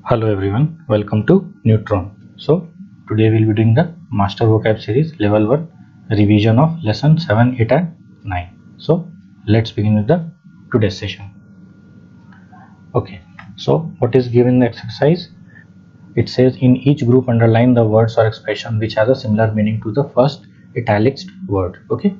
Hello everyone, welcome to Neutron. So today we'll be doing the Master Vocab Series Level 1 revision of Lesson 7, 8 and 9. So let's begin with the today's session. Okay, so what is given in the exercise? It says in each group underline the words or expression which has a similar meaning to the first italics word. Okay,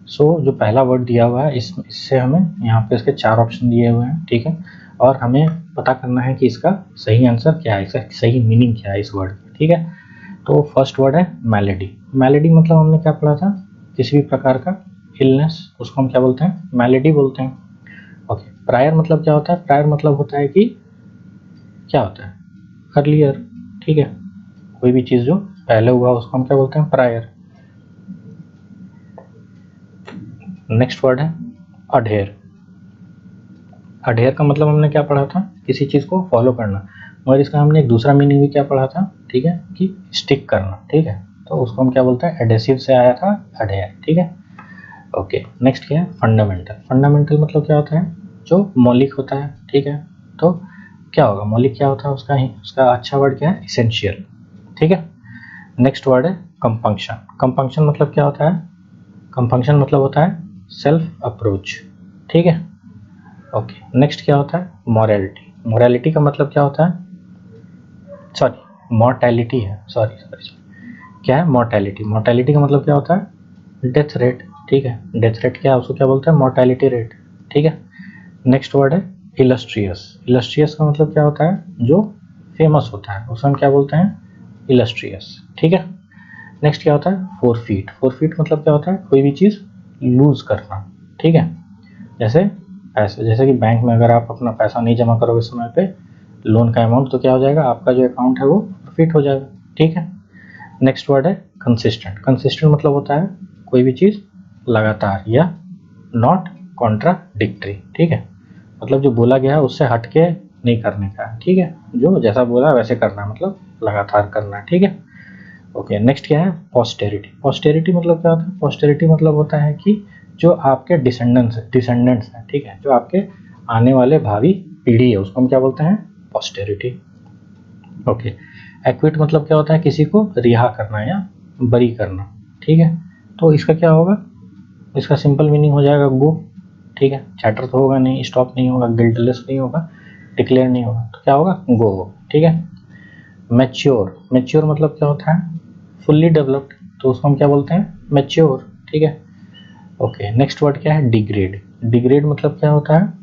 सो जो पहला word दिया हुआ है इससे हमें यहाँ पे इसके 4 ऑप्शन दिए हुए हैं, ठीक है, और हमें पता करना है कि इसका सही आंसर क्या है, इसका सही मीनिंग क्या है इस वर्ड का, ठीक है। तो फर्स्ट वर्ड है मेलेडी। मेलेडी मतलब हमने क्या पढ़ा था, किसी भी प्रकार का इलनेस उसको हम क्या बोलते हैं, मेलेडी बोलते हैं। ओके, प्रायर मतलब क्या होता है, प्रायर मतलब होता है कि क्या होता है, अर्लियर, ठीक है, कोई भी चीज़ जो पहले हुआ उसको हम क्या बोलते हैं, प्रायर। नेक्स्ट वर्ड है अडेयर। अडेयर का मतलब हमने क्या पढ़ा था, किसी चीज़ को फॉलो करना, मगर इसका हमने एक दूसरा मीनिंग भी क्या पढ़ा था, ठीक है, कि स्टिक करना, ठीक है, तो उसको हम क्या बोलते हैं, एडेसिव से आया था अडेयर, ठीक है। ओके, नेक्स्ट क्या है फंडामेंटल। फंडामेंटल मतलब क्या होता है, जो मौलिक होता है, ठीक है, तो क्या होगा, मौलिक क्या होता है उसका अच्छा वर्ड क्या है, इसेंशियल, ठीक है। नेक्स्ट वर्ड है कंपंक्शन। कंपंक्शन मतलब क्या होता है, कंपंक्शन मतलब होता है सेल्फ अप्रोच, ठीक है। ओके, नेक्स्ट क्या होता है मॉरलिटी। मॉरलिटी का मतलब क्या होता है, सॉरी मॉर्टैलिटी है, सॉरी क्या है मॉर्टैलिटी। मॉर्टैलिटी का मतलब क्या होता है डेथ रेट, ठीक है, डेथ रेट क्या है उसको क्या बोलते हैं, मॉर्टैलिटी रेट, ठीक है। नेक्स्ट वर्ड है इलस्ट्रियस। इलस्ट्रियस का मतलब क्या होता है, जो फेमस होता है उसको हम क्या बोलते हैं, इलस्ट्रियस, ठीक है। नेक्स्ट क्या होता है फोरफीट। फोरफीट मतलब क्या होता है, कोई भी चीज़ लूज करना, ठीक है, जैसे पैसे, जैसे कि बैंक में अगर आप अपना पैसा नहीं जमा करोगे समय पे, लोन का अमाउंट, तो क्या हो जाएगा, आपका जो अकाउंट है वो फोरफीट हो जाएगा, ठीक है। नेक्स्ट वर्ड है कंसिस्टेंट। कंसिस्टेंट मतलब होता है कोई भी चीज़ लगातार या नॉट कॉन्ट्राडिक्टरी, ठीक है, मतलब जो बोला गया है उससे हट के नहीं करने का, ठीक है, जो जैसा बोला वैसे करना, मतलब लगातार करना, ठीक है। ओके, नेक्स्ट क्या है पोस्टेरिटी। पोस्टेरिटी मतलब क्या होता है, पोस्टेरिटी मतलब होता है कि जो आपके डिसेंडेंट्स हैं, ठीक है, जो आपके आने वाले भावी पीढ़ी है उसको हम क्या बोलते हैं, पोस्टेरिटी। ओके, एक्विट मतलब क्या होता है, किसी को रिहा करना या बरी करना, ठीक है, तो इसका क्या होगा, इसका सिंपल मीनिंग हो जाएगा गो, ठीक है, चैटर तो होगा नहीं, स्टॉप नहीं होगा, गिल्टलेस नहीं होगा, डिक्लेयर नहीं होगा, तो क्या होगा गो, ठीक है। मैच्योर। मैच्योर मतलब क्या होता है, फुल्ली डेवलप्ड, तो उसको हम क्या बोलते हैं, मैच्योर, ठीक है। ओके, नेक्स्ट वर्ड क्या है डिग्रेड। डिग्रेड मतलब क्या होता है,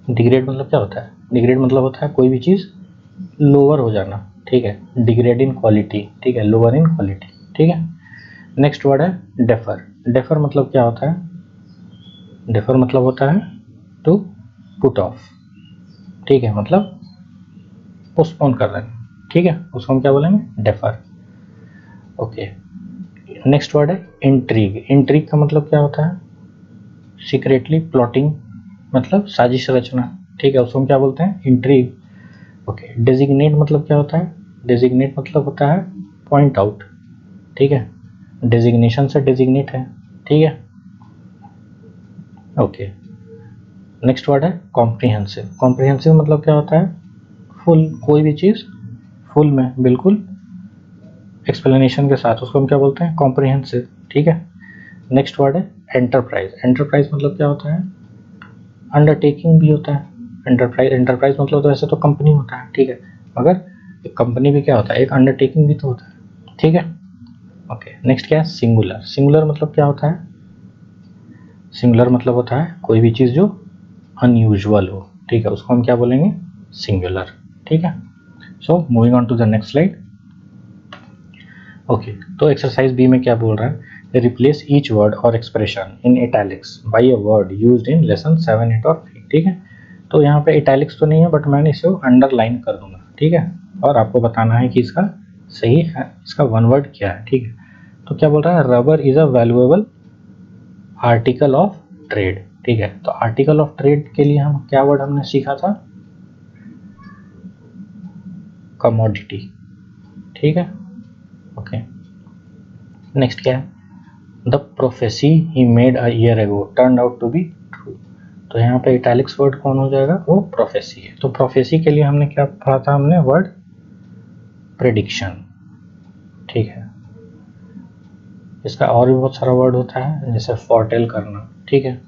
डिग्रेड मतलब क्या होता है, डिग्रेड मतलब होता है कोई भी चीज़ लोअर हो जाना, ठीक है, डिग्रेड इन क्वालिटी, ठीक है, लोअर इन क्वालिटी, ठीक है। नेक्स्ट वर्ड है डेफर। डेफर मतलब क्या होता है, डेफर मतलब होता है टू पुट ऑफ, ठीक है, मतलब पोस्टपोन कर रहे हैं, ठीक है, उसको हम क्या बोलेंगे, डेफर। ओके, नेक्स्ट वर्ड है इंट्रीग। इंट्रीग का मतलब क्या होता है, सीक्रेटली प्लॉटिंग, मतलब साजिश रचना, ठीक है, उसको हम क्या बोलते हैं, इंट्रीग। ओके, डेजिग्नेट मतलब क्या होता है, डेजिग्नेट मतलब होता है पॉइंट आउट, ठीक है, डेजिग्नेशन से डेजिग्नेट है, ठीक है। ओके, नेक्स्ट वर्ड है कॉम्प्रिहेंसिव। कॉम्प्रिहेंसिव मतलब क्या होता है, फुल, कोई भी चीज़ फुल में बिल्कुल एक्सप्लेनेशन के साथ, उसको हम क्या बोलते हैं, कॉम्प्रिहेंसिव, ठीक है। नेक्स्ट वर्ड है एंटरप्राइज। एंटरप्राइज मतलब क्या होता है, अंडरटेकिंग भी होता है, एंटरप्राइज। एंटरप्राइज मतलब तो वैसे तो कंपनी होता है, ठीक है, मगर एक कंपनी भी क्या होता है, एक अंडरटेकिंग भी तो होता है, ठीक है। ओके, नेक्स्ट क्या है सिंगुलर। सिंगुलर मतलब क्या होता है, सिंगुलर मतलब होता है कोई भी चीज़ जो अनयूजुअल हो, ठीक है, उसको हम क्या बोलेंगे, सिंगुलर, ठीक है। So moving on to the next slide. Okay, तो एक्सरसाइज बी में क्या बोल रहा है, रिप्लेस ईच वर्ड और expression in italics by a word used in lesson 7, 8 और 9, ठीक है। तो यहाँ पे इटैलिक्स तो नहीं है, बट मैंने इसे अंडरलाइन कर दूंगा, ठीक है, और आपको बताना है कि इसका सही है, इसका वन वर्ड क्या है, ठीक है। तो क्या बोल रहा है, rubber is a valuable article of trade, ठीक है, तो आर्टिकल ऑफ ट्रेड के लिए हम क्या वर्ड हमने सीखा था, कमोडिटी, ठीक है। ओके, नेक्स्ट क्या है, the prophecy he made a year ago turn out to be true. तो यहाँ पे इटैलिक्स वर्ड कौन हो जाएगा, वो प्रोफेसी है। तो प्रोफेसी के लिए हमने क्या पढ़ा था, हमने वर्ड प्रेडिक्शन, ठीक है। इसका और भी बहुत सारा वर्ड होता है, जैसे फॉरटेल करना, ठीक है।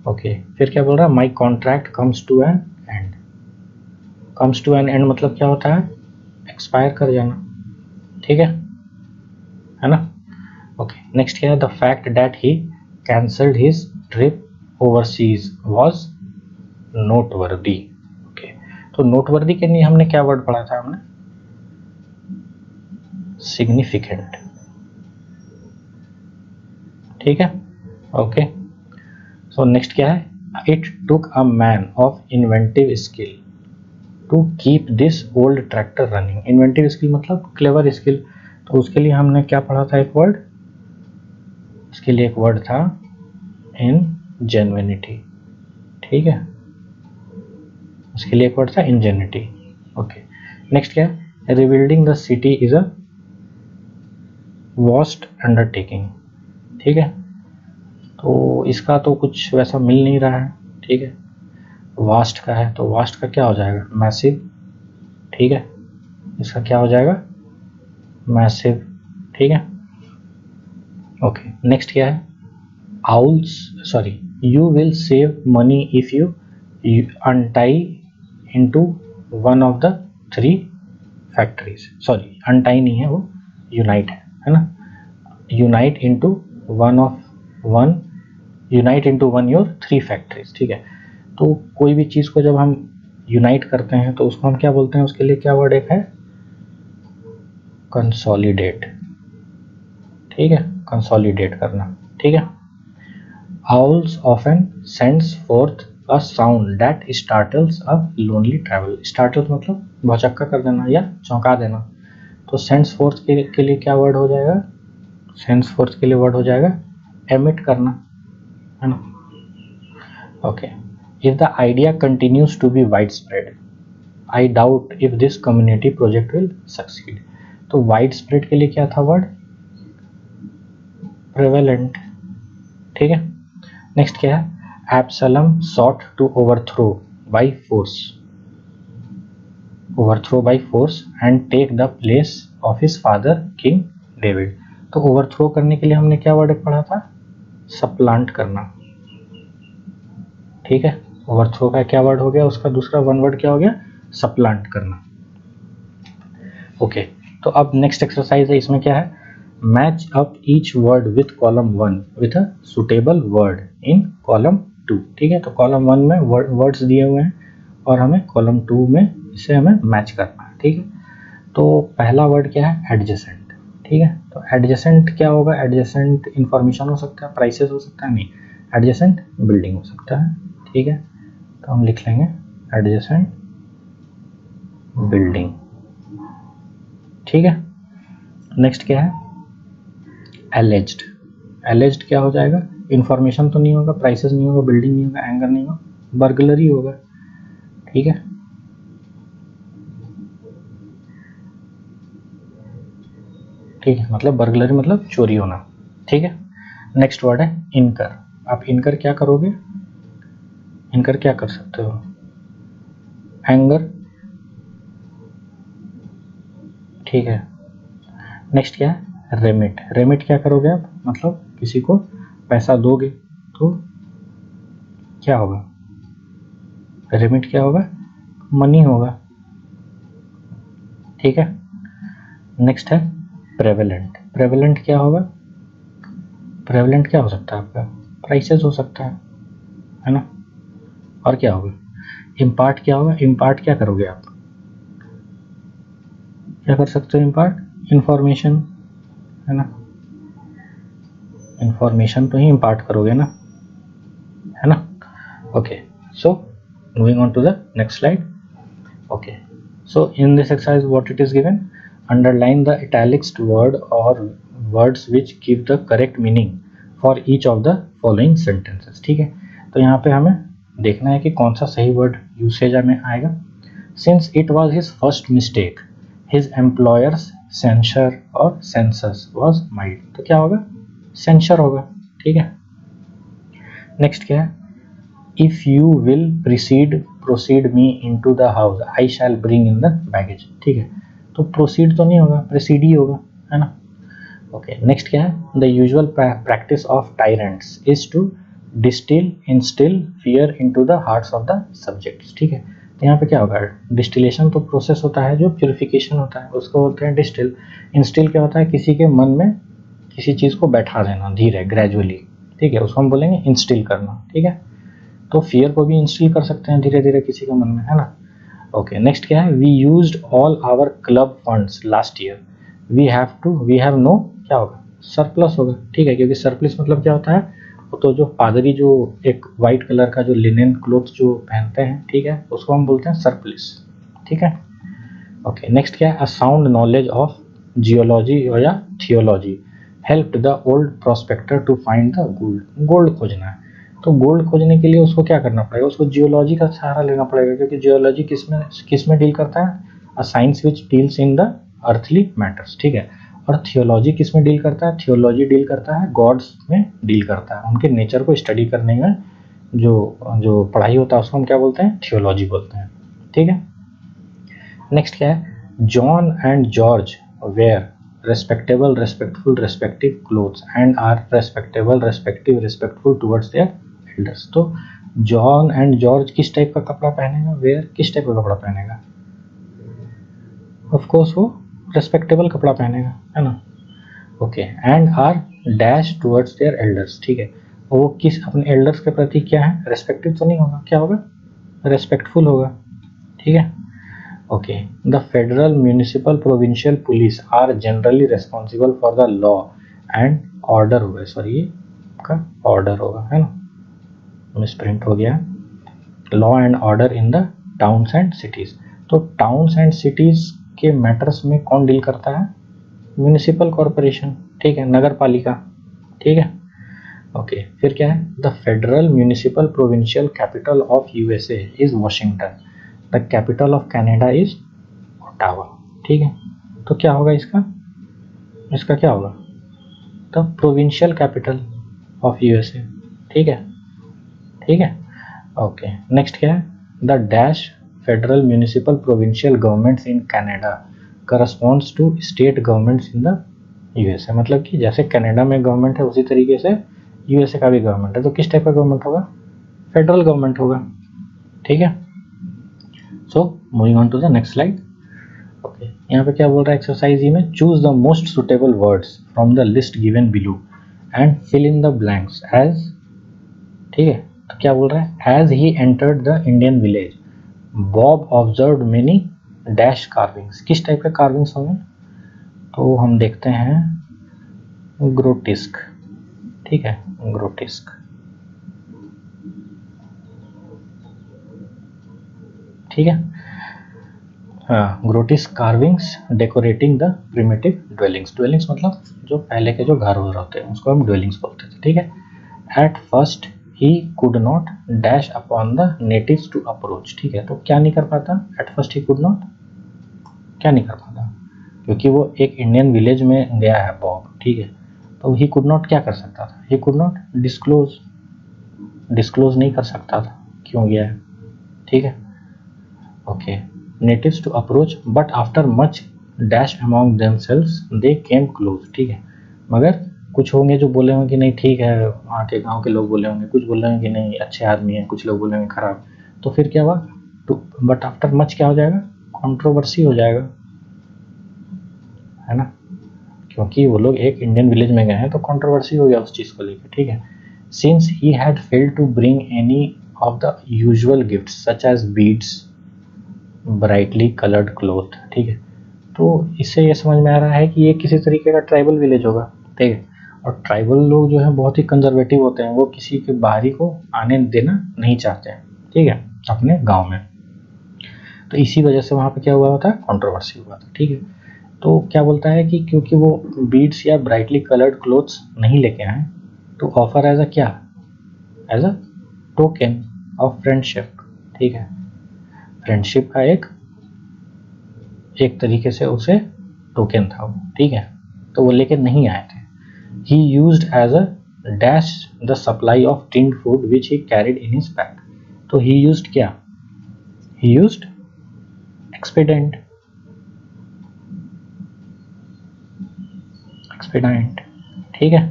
ओके, फिर क्या बोल रहा है, my contract comes to an end. Comes to an end मतलब क्या होता है, एक्सपायर कर जाना, ठीक है ना। ओके, नेक्स्ट क्या है, the fact that he cancelled his trip overseas was noteworthy. Okay, तो नोटवर्दी के लिए हमने क्या वर्ड पढ़ा था, हमने सिग्निफिकेंट, ठीक है। ओके, सो नेक्स्ट क्या है, it took a man of inventive skill to keep this old tractor running. Inventive skill मतलब क्लेवर स्किल, तो उसके लिए हमने क्या पढ़ा था, एक वर्ड, उसके लिए एक वर्ड था इंजेन्युइनिटी, ठीक है। उसके लिए एक वर्ड था इंजेन्युइटी। ओके, नेक्स्ट क्या है, rebuilding the city is a vast undertaking, ठीक है। तो इसका तो कुछ वैसा मिल नहीं रहा है, ठीक है। वास्ट का है, तो वास्ट का क्या हो जाएगा, मैसिव, ठीक है। इसका क्या हो जाएगा, मैसिव, ठीक है। ओके, नेक्स्ट क्या है, owls sorry, you will save money if you untie into one of the 3 factories. Sorry, untie नहीं है वो, यूनाइट है ना। Unite into one your 3 factories, ठीक है। तो कोई भी चीज़ को जब हम यूनाइट करते हैं तो उसको हम क्या बोलते हैं, उसके लिए क्या वर्ड एक है, कंसोलिडेट, ठीक है, कंसोलिडेट करना, ठीक है। Owls often sends forth a sound that startles a lonely traveler। startles मतलब भौचक्का कर देना या चौंका देना। तो sends forth के लिए क्या वर्ड हो जाएगा, sends forth के लिए वर्ड हो जाएगा emit करना, है ना। Okay, if the idea continues to be widespread, I doubt if this community project will succeed। तो widespread के लिए क्या था वर्ड, prevalent, ठीक है। नेक्स्ट क्या है, Absalom sought to overthrow by force and take the place of his father King David. तो ओवरथ्रो करने के लिए हमने क्या वर्ड पढ़ा था, सप्लांट करना, ठीक है। ओवरथ्रो का क्या वर्ड हो गया, उसका दूसरा वन वर्ड क्या हो गया, सप्लांट करना। ओके, तो अब नेक्स्ट एक्सरसाइज है, इसमें क्या है, match up each word with column 1 with a suitable word in column 2, ठीक है। तो कॉलम 1 में वर्ड्स दिए हुए हैं और हमें कॉलम 2 में इसे हमें मैच करना है, ठीक है। तो पहला वर्ड क्या है, एडजेसेंट, ठीक है। तो एडजेसेंट क्या होगा, एडजेसेंट इंफॉर्मेशन हो सकता है, प्राइसेस हो सकता है, नहीं, एडजेसेंट बिल्डिंग हो सकता है, ठीक है। तो हम लिख लेंगे एडजेसेंट बिल्डिंग, ठीक है। नेक्स्ट क्या है, एलेज्ड। एलेज्ड क्या हो जाएगा, इंफॉर्मेशन तो नहीं होगा, प्राइसेस नहीं होगा, बिल्डिंग नहीं होगा, एंगर नहीं होगा, बर्गलरी होगा, ठीक है। ठीक है, मतलब बर्गलरी मतलब चोरी होना, ठीक है। नेक्स्ट वर्ड है इनकर। आप इनकर क्या करोगे, इनकर क्या कर सकते हो, एंगर, ठीक है। नेक्स्ट क्या है, रेमिट। रेमिट क्या करोगे आप, मतलब किसी को पैसा दोगे तो क्या होगा, रेमिट क्या होगा, मनी होगा, ठीक है। नेक्स्ट है प्रेवेलेंट। प्रेवेलेंट क्या होगा, प्रेवेलेंट क्या हो सकता है आपका, प्राइसेस हो सकता है ना। और क्या होगा, इम्पार्ट क्या होगा, इम्पार्ट क्या करोगे आप, क्या कर सकते हो, इम्पार्ट इंफॉर्मेशन, है ना। इंफॉर्मेशन तो ही इम्पार्ट करोगे ना, है ना। Okay, so moving on to the next slide. Okay, so in this exercise what it is given, underline the italics word or words which give the correct meaning for each of the following sentences, ठीक है। तो यहाँ पे हमें देखना है कि कौन सा सही वर्ड यूसेज में आएगा। Since it was his first mistake, his employer's censure और census was mild। तो क्या होगा, censure होगा, ठीक है। नेक्स्ट क्या है, if you will proceed me into the house I shall bring in the baggage. ठीक है, तो प्रोसीड तो नहीं होगा, प्रोसीड ही होगा, है ना। ओके, नेक्स्ट क्या है, the usual practice of tyrants is to instil fear into the hearts of the subjects. ठीक है, तो यहाँ पे क्या होगा, डिस्टिलेशन तो प्रोसेस होता है जो प्यूरिफिकेशन होता है, उसको बोलते हैं डिस्टिल। इंस्टिल क्या होता है, किसी के मन में किसी चीज़ को बैठा देना धीरे ग्रेजुअली। ठीक है, उसको हम बोलेंगे इंस्टिल करना। ठीक है, तो फियर को भी इंस्टिल कर सकते हैं धीरे धीरे किसी के मन में, है ना। ओके, नेक्स्ट क्या है, we used all our club funds last year we have no क्या होगा, सरप्लस होगा। ठीक है, क्योंकि सरप्लस मतलब क्या होता है, तो जो पादरी जो एक वाइट कलर का जो लिनेन क्लोथ जो पहनते हैं, ठीक है, उसको हम बोलते हैं सरप्लस। ठीक है, ओके, नेक्स्ट क्या है, a sound knowledge of geology या theology helped the old prospector to find the gold. Gold खोजना है, तो गोल्ड खोजने के लिए उसको क्या करना पड़ेगा, उसको जियोलॉजी का सहारा लेना पड़ेगा, क्योंकि जियोलॉजी किस में डील करता है, a science which deals in the earthly matters. ठीक है, और थियोलॉजी किस में डील करता है, थियोलॉजी डील करता है गॉड्स में डील करता है, उनके नेचर को स्टडी करने में जो पढ़ाई होता है उसको हम क्या बोलते हैं, थियोलॉजी बोलते हैं। ठीक है, नेक्स्ट क्या है, John and George were respectful respective clothes and are respectful towards their elders। तो जॉन एंड जॉर्ज किस टाइप का कपड़ा पहनेगा, वेयर किस टाइप का कपड़ा पहनेगा, ऑफ कोर्स वो रेस्पेक्टेबल कपड़ा पहनेगा, है ना। Okay, and are dash towards their elders. ठीक है, वो किस अपने एल्डर्स के प्रति क्या है, रेस्पेक्टिव तो नहीं होगा, क्या होगा, रेस्पेक्टफुल होगा। ठीक है, okay, the federal municipal provincial police are generally responsible for the law and order होगा, सॉरी ये का ऑर्डर होगा, है ना, मिसप्रिंट हो गया, law and order in the towns and cities. तो टाउन्स एंड सिटीज के मैटर्स में कौन डील करता है, म्यूनिसिपल कॉरपोरेशन। ठीक है, नगर पालिका। ठीक है, ओके, फिर क्या है, the federal municipal provincial capital of USA is Washington, the capital of Canada is Ottawa. ठीक है, तो क्या होगा इसका क्या होगा, the provincial capital of USA. ठीक है, ठीक है, ओके, नेक्स्ट क्या है, the dash federal municipal provincial governments in Canada corresponds to state governments in the USA. मतलब कि जैसे कनाडा में गवर्नमेंट है उसी तरीके से यूएसए का भी गवर्नमेंट है, तो किस टाइप का गवर्नमेंट होगा, फेडरल गवर्नमेंट होगा। ठीक है, so moving on to the next slide. Okay, यहाँ पे क्या बोल रहा है एक्सरसाइज ई में, choose the most suitable words from the list given below and fill in the blanks as. ठीक है, तो क्या बोल रहा है, as he entered the Indian village Bob observed many dash carvings. किस टाइप के कार्विंग्स होंगे, तो हम देखते हैं ग्रोटिस्क। ठीक है, ग्रोटिस्क। ठीक है, हाँ, grotesque carvings decorating the primitive dwellings. Dwellings मतलब जो पहले के जो घर होते हैं उसको हम ड्वेलिंग्स बोलते थे। ठीक है, at first he could not dash upon the natives to approach. ठीक है, तो क्या नहीं कर पाता, at first he could not क्या नहीं कर पाता, क्योंकि वो एक इंडियन विलेज में गया है बॉब। ठीक है, तो ही कुड नॉट क्या कर सकता था, ही कुड नॉट डिस्क्लोज नहीं कर सकता था क्यों गया है। ठीक है, okay, natives to approach but after much dash among themselves they came close. ठीक है, मगर कुछ होंगे जो बोले होंगे कि नहीं ठीक है, वहाँ के गांव के लोग बोले होंगे, कुछ बोले होंगे कि नहीं अच्छे आदमी हैं, कुछ लोग बोले होंगे खराब, तो फिर क्या हुआ, बट आफ्टर मच क्या हो जाएगा, कंट्रोवर्सी हो जाएगा, है ना, क्योंकि वो लोग एक इंडियन विलेज में गए हैं तो कंट्रोवर्सी हो गया उस चीज़ को लेकर। ठीक है, since he had failed to bring any of the usual gifts such as beads brightly coloured cloth. ठीक है, तो इससे ये समझ में आ रहा है कि ये किसी तरीके का ट्राइबल विलेज होगा। ठीक है, और ट्राइबल लोग जो है बहुत ही कंजर्वेटिव होते हैं, वो किसी के बाहरी को आने देना नहीं चाहते हैं। ठीक है, अपने गांव में, तो इसी वजह से वहाँ पे क्या हुआ था, कंट्रोवर्सी हुआ था। ठीक है, तो क्या बोलता है कि क्योंकि वो बीड्स या ब्राइटली कलर्ड क्लोथ्स नहीं लेके आए, तो ऑफर एज अ क्या, as a token of friendship. ठीक है, फ्रेंडशिप का एक तरीके से उसे टोकन था वो। ठीक है, तो वो लेके नहीं आए थे। He used as a dash the supply of tinned food which he carried in his pack. तो ही यूज्ड क्या, ही यूज्ड एक्सपेडेंट, एक्सपेडेंट, ठीक है।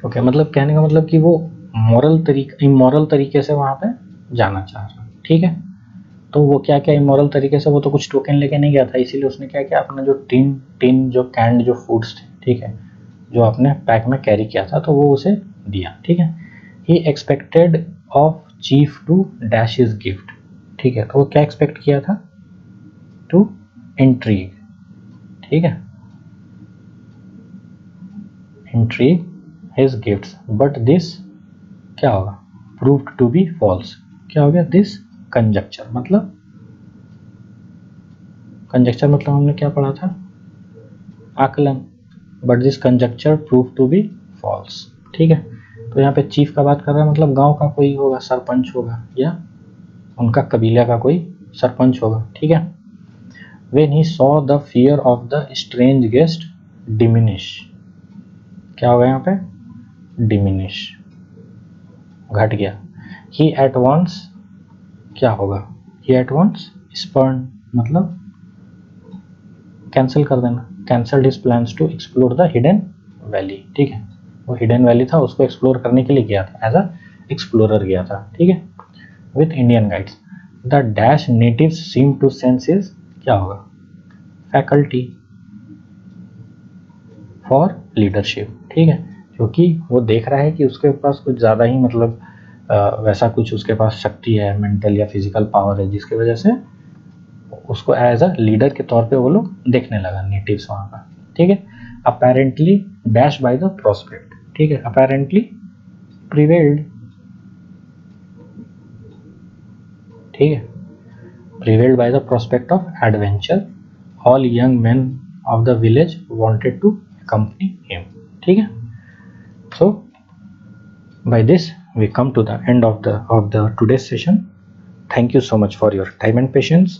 ओके, मतलब कहने का मतलब कि वो इमोरल तरीके से वहां पे जाना चाह रहा, ठीक है। तो वो क्या क्या इमोरल तरीके से, वो तो कुछ टोकन लेके नहीं गया था, इसीलिए उसने क्या किया, अपना जो टिन जो कैंड जो फूड्स थे, ठीक है, जो आपने पैक में कैरी किया था, तो वो उसे दिया, ठीक है। He expected of chief to dash his gift, ठीक है। तो वो क्या एक्सपेक्ट किया था, टू इंट्रीग, ठीक है, intrigue his gifts, but this क्या होगा, प्रूव्ड टू बी फॉल्स। क्या हो गया, दिस कंजक्चर, मतलब कंजक्चर मतलब हमने क्या पढ़ा था, आकलन, but this conjecture prove to be false, ठीक है। तो यहाँ पे चीफ का बात कर रहा है, मतलब गांव का कोई होगा, सरपंच होगा, या उनका कबीला का कोई सरपंच होगा, ठीक है। When he saw the fear of the strange guest diminish, क्या होगा यहाँ पे, diminish, घट गया। He at once क्या होगा, he at once spurned, मतलब कैंसिल कर देना, cancelled his plans to explore the hidden valley, ठीक है। वो हिडन वैली था, उसको एक्सप्लोर करने के लिए गया था, एज अ एक्सप्लोरर गया था, ठीक है, with Indian guides. The dash natives seem to sense is, क्या होगा, फैकल्टी फॉर लीडरशिप, ठीक है, क्योंकि वो देख रहा है कि उसके पास कुछ ज़्यादा ही मतलब वैसा कुछ उसके पास शक्ति है, मेंटल या फिजिकल पावर है, जिसकी वजह से उसको एज अ लीडर के तौर पे वो लोग देखने लगा, नेटिव्स वहाँ का, ठीक है। Apparently dash by the prospect, ठीक है, अपेरेंटली प्रिवेल्ड, ठीक है, prevailed by the prospect of adventure, all young man of the village wanted to accompany him, ठीक है। So by this we come to the end of the today's session. Thank you so much for your time and patience,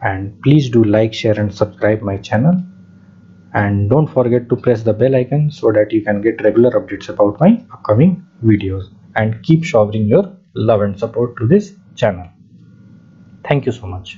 and please do like, share and subscribe my channel, and don't forget to press the bell icon so that you can get regular updates about my upcoming videos, and keep showering your love and support to this channel. Thank you so much.